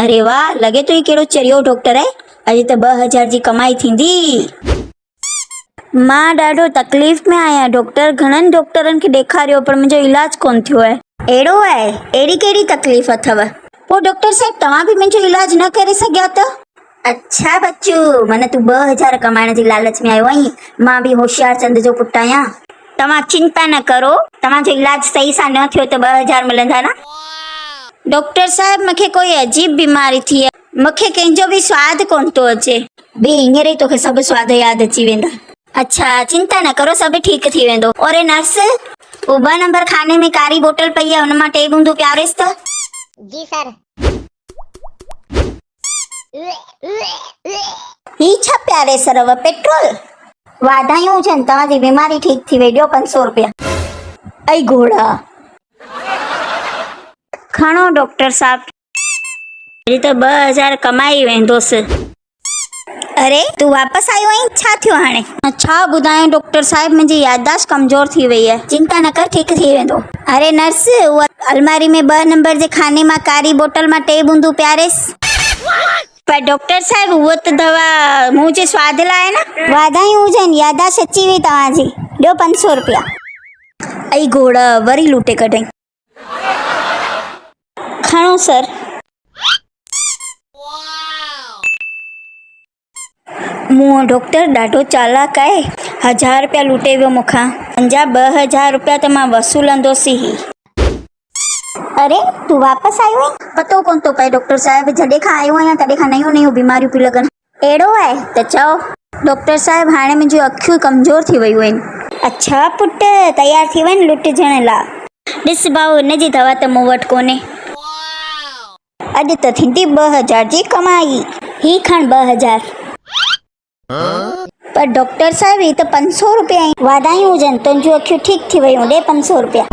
अरे वाह, लगे तो ये केड़ो चरियो डॉक्टर है। अॼु त 2000 जी कमाई थींदी। मां ॾाढो तकलीफ़ में आहियां डॉक्टर। घणनि डॉक्टरनि खे ॾेखारियो पर मुंहिंजो इलाज कोन थियो आहे। अहिड़ो आहे? अहिड़ी कहिड़ी तकलीफ़ अथव? पोइ डॉक्टर साहब तव्हां बि मुंहिंजो इलाज न करे सघिया त? अच्छा बच्चू, मन तूं 2000 कमाइण जी लालच में आयो आहीं। मां बि होशियार चंद जो पुटु आहियां। तव्हां चिंता न करो, तव्हांजो इलाज सही सां न थियो त 2000 मिलंदा न। डॉक्टर साहब मूंखे कोई अजीब बीमारी थी आहे। मूंखे कंहिंजो बि स्वाद कोन थो अचे। बि हींअर ई तोखे सभु स्वाद यादि अची वेंदा। अच्छा चिंता न करो, सभु ठीकु थी वेंदो। और नर्स, वो 2 नंबर खाने में कारी बोतल पई आहे, हुन मां 2 बूंदूं पियारेस त। जी सर। ही छा प्यारे सरव? पेट्रोल? वाधायूं हुजनि, तव्हांजी बीमारी ठीकु थी वई। ॾियो 500 रुपया। ऐं घोड़ा खणो डॉक्टर साहब। अॼु त 2000 कमाई वेंदोसि। अरे तू वापसि आयो आहीं? छा थियो हाणे? छा ॿुधायां डॉक्टर साहब, मुंहिंजी याददाश्त कमज़ोर थी वई आहे। चिंता न कर, ठीकु थी वेंदो। अरे नर्स, उहा अलमारी में 2 नंबर जे खाने मां कारी बोतल मां 2 बूंदूं पियारेस। पर डॉक्टर साहब उहो त दवा मुंहुं जे स्वाद लाइ आहे न। वाधायूं हुजनि, याददाश्त अची वई तव्हांजी। ॾियो 500 रुपया। ऐं घोड़ा वरी लूटे कढई। खणो सर। मूं डॉक्टर ॾाढो चालाक आहे। 1000 रुपया लूटे वियो मूंखां। 2000 रुपया त मां वसूलंदोसि ही। अरे तू वापसि आयो आहे? पतो कोन थो पए डॉक्टर साहब, जॾहिं खां आयो आहियां तॾहिं खां नयूं नयूं बीमारियूं पियूं लॻनि। अहिड़ो आहे त चओ। डॉक्टर साहब हाणे मुंहिंजियूं अखियूं कमज़ोर थी वियूं आहिनि। अच्छा पुट, तयार थी वञ लुटजण लाइ। ॾिस भाऊ, हिनजी दवा त मूं वटि कोन्हे। अॼु त थींदी 2000 जी कमाई। ही खण 2000। पर डॉक्टर साहब ही त 500 रुपया आहिनि। वाधायूं हुजनि, तुंहिंजूं अखियूं ठीकु थी वियूं। ॾे 500 रुपया।